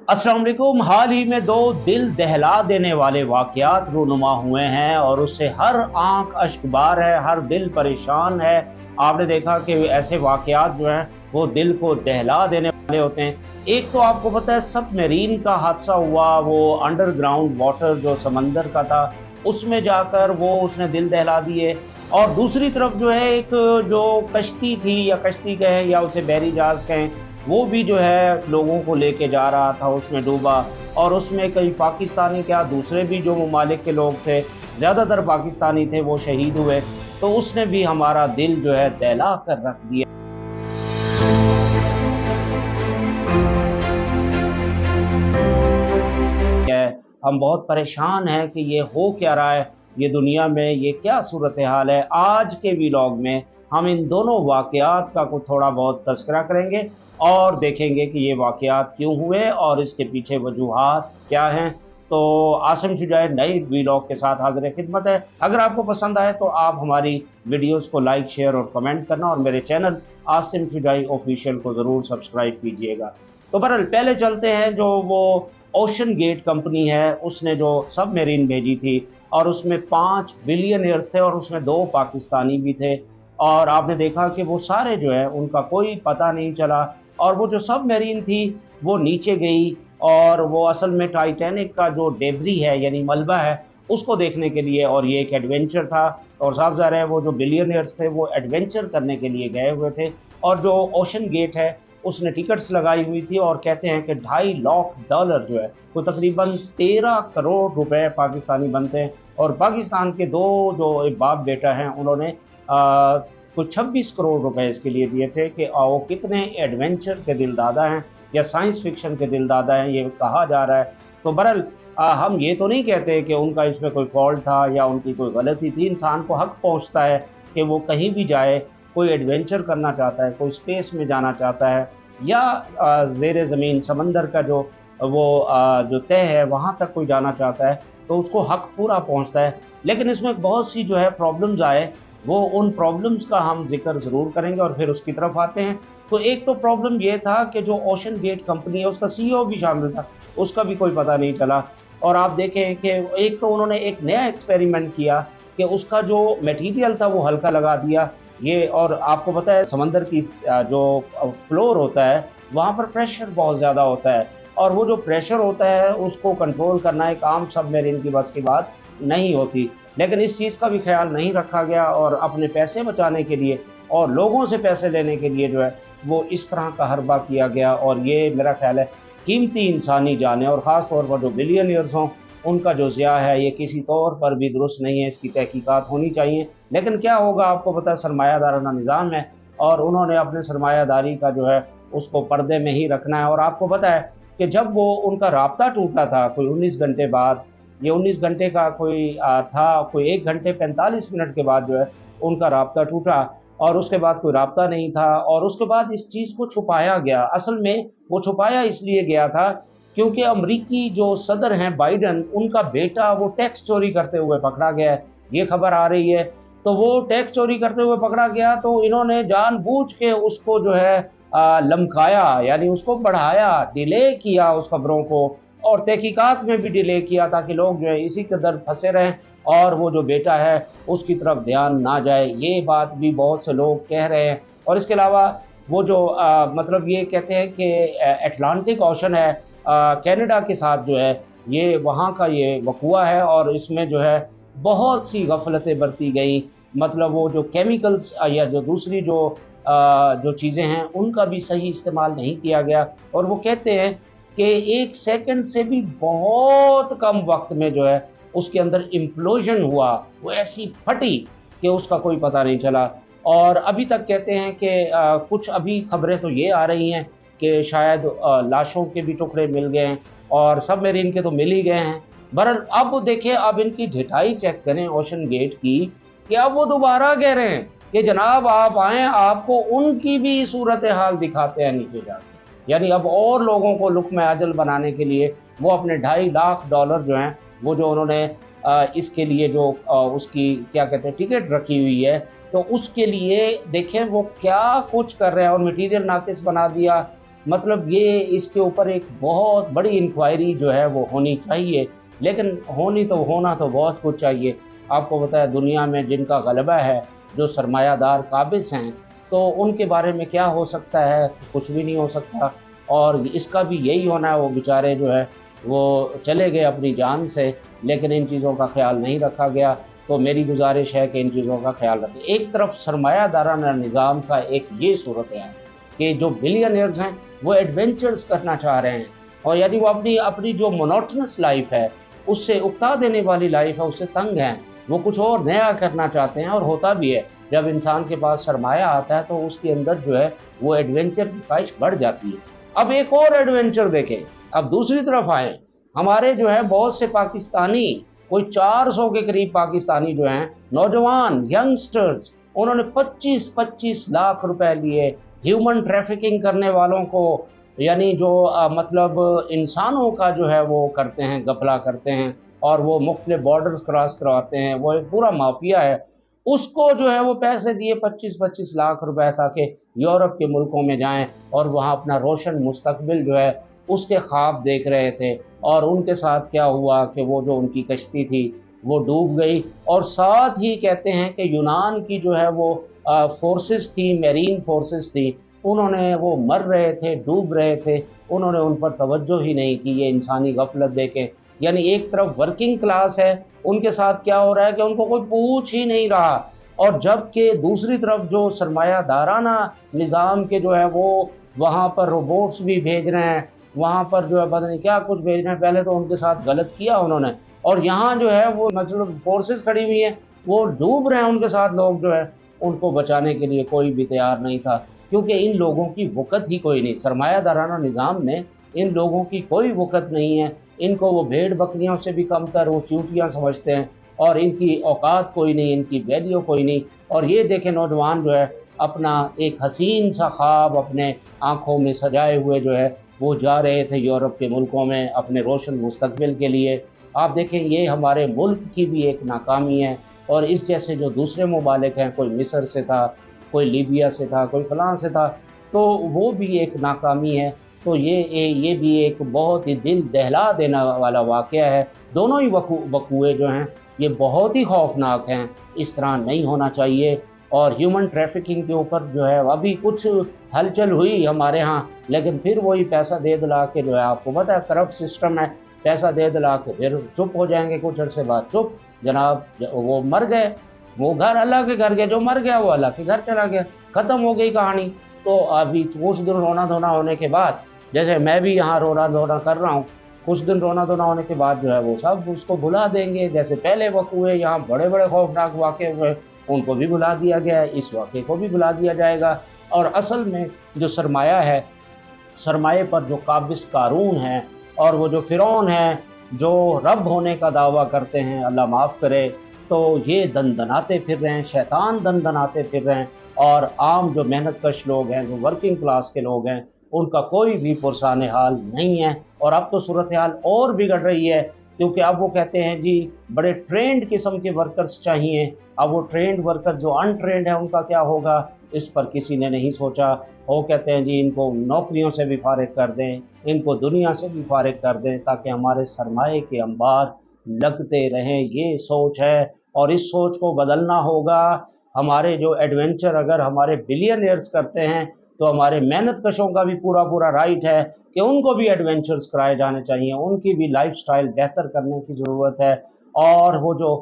अस्सलाम वालेकुम। हाल ही में दो दिल दहला देने वाले वाक़यात रूनुमा हुए हैं और उससे हर आंख अश्कबार है, हर दिल परेशान है। आपने देखा कि ऐसे वाक़यात जो हैं वो दिल को दहला देने वाले होते हैं। एक तो आपको पता है सबमरीन का हादसा हुआ, वो अंडरग्राउंड वाटर जो समंदर का था उसमें जाकर वो उसने दिल दहला दिए। और दूसरी तरफ जो है एक जो कश्ती थी या कश्ती कहें या उसे बहरी जहाज कहें, वो भी जो है लोगों को लेके जा रहा था, उसमें डूबा। और उसमें कई पाकिस्तानी क्या दूसरे भी जो ममालिक के लोग थे, ज़्यादातर पाकिस्तानी थे, वो शहीद हुए। तो उसने भी हमारा दिल जो है दहला कर रख दिया है। हम बहुत परेशान हैं कि ये हो क्या रहा है, ये दुनिया में ये क्या सूरत हाल है। आज के व्लॉग में हम इन दोनों वाक़यात का कुछ थोड़ा बहुत तज़किरा करेंगे और देखेंगे कि ये वाक़यात क्यों हुए और इसके पीछे वजूहात क्या हैं। तो आसिम शुजाई नई व्लॉग के साथ हाज़िर खिदमत है। अगर आपको पसंद आए तो आप हमारी वीडियोस को लाइक, शेयर और कमेंट करना और मेरे चैनल आसिम शुजाई ऑफिशियल को ज़रूर सब्सक्राइब कीजिएगा। तो बहरहाल पहले चलते हैं, जो वो ओशन गेट कंपनी है उसने जो सबमरीन भेजी थी और उसमें 5 बिलियनियर्स थे और उसमें 2 पाकिस्तानी भी थे। और आपने देखा कि वो सारे जो है उनका कोई पता नहीं चला और वो जो सबमरीन थी वो नीचे गई और वो असल में टाइटैनिक का जो डेब्री है यानी मलबा है उसको देखने के लिए, और ये एक एडवेंचर था। और साफ ज़ाहिर है वो जो बिलियनियर्स थे वो एडवेंचर करने के लिए गए हुए थे। और जो ओशन गेट है उसने टिकट्स लगाई हुई थी और कहते हैं कि $2.5 लाख जो है वो तकरीबन 13 करोड़ रुपए पाकिस्तानी बनते हैं। और पाकिस्तान के दो जो बाप बेटा हैं उन्होंने कुछ 26 करोड़ रुपए इसके लिए दिए थे कि वो कितने एडवेंचर के दिल दादा हैं या साइंस फिक्शन के दिल दादा हैं, ये कहा जा रहा है। तो बहरहाल हम ये तो नहीं कहते कि उनका इसमें कोई फॉल्ट था या उनकी कोई गलती थी। इंसान को हक पहुंचता है कि वो कहीं भी जाए, कोई एडवेंचर करना चाहता है, कोई स्पेस में जाना चाहता है या ज़ेरे ज़मीन समंदर का जो जो तय है वहाँ तक कोई जाना चाहता है, तो उसको हक पूरा पहुँचता है। लेकिन इसमें बहुत सी जो है प्रॉब्लम्स आए, वो उन प्रॉब्लम्स का हम जिक्र ज़रूर करेंगे और फिर उसकी तरफ आते हैं। तो एक तो प्रॉब्लम ये था कि जो ओशन गेट कंपनी है उसका सीईओ भी शामिल था, उसका भी कोई पता नहीं चला। और आप देखें कि एक तो उन्होंने एक नया एक्सपेरिमेंट किया कि उसका जो मटेरियल था वो हल्का लगा दिया ये। और आपको पता है समंदर की जो फ्लोर होता है वहाँ पर प्रेशर बहुत ज़्यादा होता है और वो जो प्रेशर होता है उसको कंट्रोल करना एक आम सबमरीन की बस की बात नहीं होती। लेकिन इस चीज़ का भी ख्याल नहीं रखा गया और अपने पैसे बचाने के लिए और लोगों से पैसे लेने के लिए जो है वो इस तरह का हरबा किया गया। और ये मेरा ख्याल है कीमती इंसानी जानें और ख़ास तौर पर जो बिलियनियर्स हों उनका जो ज़िया है ये किसी तौर पर भी दुरुस्त नहीं है, इसकी तहकीकात होनी चाहिए। लेकिन क्या होगा, आपको पता है सरमायादाराना निज़ाम है और उन्होंने अपने सरमायादारी का जो है उसको पर्दे में ही रखना है। और आपको पता है कि जब वो उनका राब्ता टूटा था कोई 19 घंटे बाद, ये 19 घंटे का कोई था, कोई 1 घंटे 45 मिनट के बाद जो है उनका राब्ता टूटा और उसके बाद कोई राब्ता नहीं था। और उसके बाद इस चीज़ को छुपाया गया। असल में वो छुपाया इसलिए गया था क्योंकि अमरीकी जो सदर हैं बाइडन, उनका बेटा वो टैक्स चोरी करते हुए पकड़ा गया है, ये खबर आ रही है। तो वो टैक्स चोरी करते हुए पकड़ा गया तो इन्होंने जानबूझ के उसको जो है लमकाया, यानी उसको बढ़ाया, डिले किया उस खबरों को और तहकीकात में भी डिले किया ताकि लोग जो है इसी कदर फंसे रहें और वो जो बेटा है उसकी तरफ ध्यान ना जाए। ये बात भी बहुत से लोग कह रहे हैं। और इसके अलावा वो जो मतलब ये कहते हैं कि अटलांटिक ओशन है कनाडा के साथ जो है ये वहाँ का ये वक़ूआ है और इसमें जो है बहुत सी गफलतें बरती गई। मतलब वो जो केमिकल्स या जो दूसरी जो चीज़ें हैं उनका भी सही इस्तेमाल नहीं किया गया। और वो कहते हैं कि 1 सेकंड से भी बहुत कम वक्त में जो है उसके अंदर इम्प्लोजन हुआ, वो ऐसी फटी कि उसका कोई पता नहीं चला। और अभी तक कहते हैं कि कुछ अभी खबरें तो ये आ रही हैं कि शायद लाशों के भी टुकड़े मिल गए हैं और सबमरीन के तो मिल ही गए हैं। बहरहाल अब देखें, अब इनकी ढिठाई चेक करें ओशन गेट की कि अब वो दोबारा कह रहे हैं कि जनाब आप आएँ, आपको उनकी भी सूरत हाल दिखाते हैं नीचे जाकर। यानी अब और लोगों को लुक़्म अजल बनाने के लिए वो अपने $2.5 लाख जो हैं वो जो उन्होंने इसके लिए जो उसकी क्या कहते हैं टिकट रखी हुई है, तो उसके लिए देखें वो क्या कुछ कर रहे हैं और मटेरियल नाकिस बना दिया। मतलब ये इसके ऊपर एक बहुत बड़ी इंक्वायरी जो है वो होनी चाहिए, लेकिन होना तो बहुत कुछ चाहिए। आपको पता है दुनिया में जिनका गलबा है, जो सरमायादार काबिज़ हैं, तो उनके बारे में क्या हो सकता है? कुछ भी नहीं हो सकता। और इसका भी यही होना है, वो बेचारे जो है वो चले गए अपनी जान से, लेकिन इन चीज़ों का ख़्याल नहीं रखा गया। तो मेरी गुज़ारिश है कि इन चीज़ों का ख़्याल रखें। एक तरफ सरमायादाराना निज़ाम का एक ये सूरत है कि जो बिलियनियर्स हैं वो एडवेंचर्स करना चाह रहे हैं, और यदि वो अपनी अपनी जो मोनोटोनस लाइफ़ है, उससे उकता देने वाली लाइफ़ है, उससे तंग हैं। वो कुछ और नया करना चाहते हैं, और होता भी है। जब इंसान के पास सरमाया आता है तो उसके अंदर जो है वो एडवेंचर की ख्वाहिश बढ़ जाती है। अब एक और एडवेंचर देखें, अब दूसरी तरफ आएँ, हमारे जो है बहुत से पाकिस्तानी, कोई 400 के करीब पाकिस्तानी जो हैं, नौजवान यंगस्टर्स, उन्होंने 25-25 लाख रुपए लिए ह्यूमन ट्रैफिकिंग करने वालों को, यानी जो मतलब इंसानों का जो है वो करते हैं, घपला करते हैं, और वो मुख्तलिफ बॉर्डर्स क्रॉस करवाते हैं, वो एक पूरा माफिया है। उसको जो है वो पैसे दिए 25-25 लाख रुपए, ताकि यूरोप के मुल्कों में जाएं और वहाँ अपना रोशन मुस्तकबिल जो है उसके ख्वाब देख रहे थे। और उनके साथ क्या हुआ कि वो जो उनकी कश्ती थी वो डूब गई, और साथ ही कहते हैं कि यूनान की जो है वो फोर्सेस थी, मेरीन फोर्सेस थी, उन्होंने, वो मर रहे थे, डूब रहे थे, उन्होंने उन पर तवज्जो ही नहीं की, ये इंसानी गफलत देखें। यानी एक तरफ वर्किंग क्लास है, उनके साथ क्या हो रहा है कि उनको कोई पूछ ही नहीं रहा, और जबकि दूसरी तरफ जो सरमायादाराना निज़ाम के जो है वो वहाँ पर रोबोट्स भी भेज रहे हैं, वहाँ पर जो है पता नहीं क्या कुछ भेज रहे हैं। पहले तो उनके साथ गलत किया उन्होंने, और यहाँ जो है वो मतलब फोर्सेस खड़ी हुई हैं, वो डूब रहे हैं, उनके साथ लोग जो है उनको बचाने के लिए कोई भी तैयार नहीं था, क्योंकि इन लोगों की वक़्त ही कोई नहीं। सरमायादाराना निज़ाम में इन लोगों की कोई वक़्त नहीं है, इनको वो भेड़ बकरियों से भी कमतर वो चूंटियाँ समझते हैं, और इनकी औकात कोई नहीं, इनकी वैल्यू कोई नहीं। और ये देखें नौजवान जो है अपना एक हसीन सा ख्वाब अपने आँखों में सजाए हुए जो है वो जा रहे थे यूरोप के मुल्कों में अपने रोशन मुस्तकबिल के लिए। आप देखें ये हमारे मुल्क की भी एक नाकामी है, और इस जैसे जो दूसरे ममालिक हैं, कोई मिस्र से था, कोई लीबिया से था, कोई फलां से था, तो वो भी एक नाकामी है। तो ये भी एक बहुत ही दिल दहला देने वाला वाक़या है। दोनों ही वक़ूए जो हैं ये बहुत ही खौफनाक हैं, इस तरह नहीं होना चाहिए। और ह्यूमन ट्रैफिकिंग के ऊपर जो है अभी कुछ हलचल हुई हमारे यहाँ, लेकिन फिर वही पैसा दे दिला के जो है, आपको पता है करप्ट सिस्टम है, पैसा दे दिला के फिर चुप हो जाएंगे, कुछ अरसे बाद चुप। जनाब वो मर गए, वो घर अल्लाह के घर गए, जो मर गया वो अल्लाह के घर चला गया, ख़त्म हो गई कहानी। तो अभी कुछ दिन रोना धोना होने के बाद, जैसे मैं भी यहाँ रोना धोना कर रहा हूँ, कुछ दिन रोना धोना होने के बाद जो है वो सब उसको भुला देंगे। जैसे पहले वक़ूए यहाँ बड़े बड़े खौफनाक वाक़े हुए, उनको भी भुला दिया गया है, इस वाक़े को भी भुला दिया जाएगा। और असल में जो सरमाया है, सरमाए पर जो काबिज़ कारून हैं, और वो जो फ़िरौन हैं, जो रब होने का दावा करते हैं, अल्लाह माफ़ करे, तो ये दनदनाते फिर रहे हैं, शैतान दनदनाते फिर रहे हैं। और आम जो मेहनत कश लोग हैं, जो वर्किंग क्लास के लोग हैं, उनका कोई भी पुरसान हाल नहीं है। और अब तो सूरत हाल और बिगड़ रही है, क्योंकि अब वो कहते हैं जी बड़े ट्रेंड किस्म के वर्कर्स चाहिए। अब वो ट्रेंड वर्कर जो अनट्रेंड है उनका क्या होगा, इस पर किसी ने नहीं सोचा। वो कहते हैं जी इनको नौकरियों से भी फारिग कर दें, इनको दुनिया से भी फारिग कर दें, ताकि हमारे सरमाए के अंबार लगते रहें, ये सोच है। और इस सोच को बदलना होगा। हमारे जो एडवेंचर अगर हमारे बिलियनियर्स करते हैं, तो हमारे मेहनत कशों का भी पूरा पूरा राइट है कि उनको भी एडवेंचर्स कराए जाने चाहिए, उनकी भी लाइफस्टाइल बेहतर करने की ज़रूरत है। और वो जो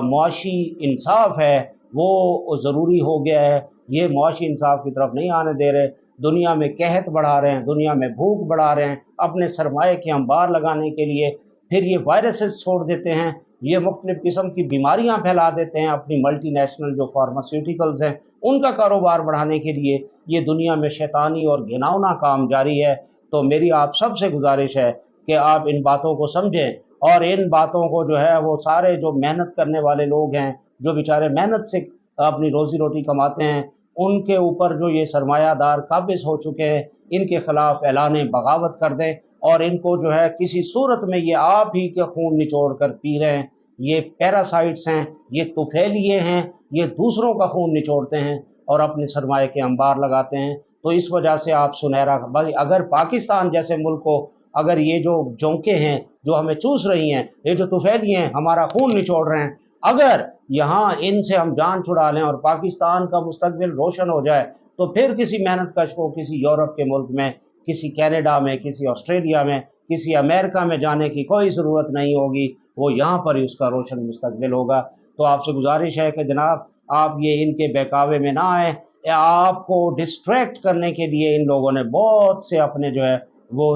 मुआशी इंसाफ है वो ज़रूरी हो गया है। ये मुआशी इंसाफ की तरफ नहीं आने दे रहे, दुनिया में कहत बढ़ा रहे हैं, दुनिया में भूख बढ़ा रहे हैं, अपने सरमाए के अंबार लगाने के लिए। फिर ये वायरसेस छोड़ देते हैं, ये मुख्तलिफ़ किस्म की बीमारियां फैला देते हैं अपनी मल्टी नेशनल जो फार्मास्यूटिकल्स हैं उनका कारोबार बढ़ाने के लिए। ये दुनिया में शैतानी और घिनौना काम जारी है। तो मेरी आप सबसे गुजारिश है कि आप इन बातों को समझें, और इन बातों को जो है वो सारे जो मेहनत करने वाले लोग हैं, जो बेचारे मेहनत से अपनी रोज़ी रोटी कमाते हैं, उनके ऊपर जो ये सरमायादार काबिज़ हो चुके हैं, इनके ख़िलाफ़ ऐलान बगावत कर दें। और इनको जो है किसी सूरत में, ये आप ही के खून निचोड़ कर पी रहे हैं, ये पैरासाइट्स हैं, ये तुफैलिए हैं, ये दूसरों का खून निचोड़ते हैं और अपने सरमाए के अंबार लगाते हैं। तो इस वजह से आप सुनहरा भाई, अगर पाकिस्तान जैसे मुल्क को अगर ये जो जोंके हैं जो हमें चूस रही हैं, ये जो तुफैली हैं हमारा खून निचोड़ रहे हैं, अगर यहाँ इनसे हम जान छुड़ा लें और पाकिस्तान का मुस्तकबिल रोशन हो जाए, तो फिर किसी मेहनत कश को किसी यूरोप के मुल्क में, किसी कनाडा में, किसी ऑस्ट्रेलिया में, किसी अमेरिका में जाने की कोई ज़रूरत नहीं होगी, वो यहाँ पर ही उसका रोशन मुस्तकबिल होगा। तो आपसे गुजारिश है कि जनाब आप ये इनके बहकावे में ना आए। आपको डिस्ट्रैक्ट करने के लिए इन लोगों ने बहुत से अपने जो है वो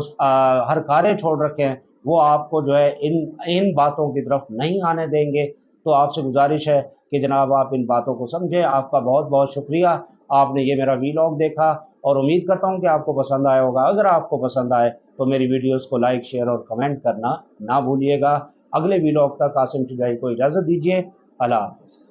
हर कार्य छोड़ रखे हैं, वो आपको जो है इन इन बातों की तरफ नहीं आने देंगे। तो आपसे गुजारिश है कि जनाब आप इन बातों को समझें। आपका बहुत बहुत शुक्रिया, आपने ये मेरा वीलॉग देखा और उम्मीद करता हूँ कि आपको पसंद आया होगा। अगर आपको पसंद आए तो मेरी वीडियोस को लाइक, शेयर और कमेंट करना ना भूलिएगा। अगले वीलॉग तक आसिम शुजाई को इजाज़त दीजिए। अल्लाह हाफ़िज़।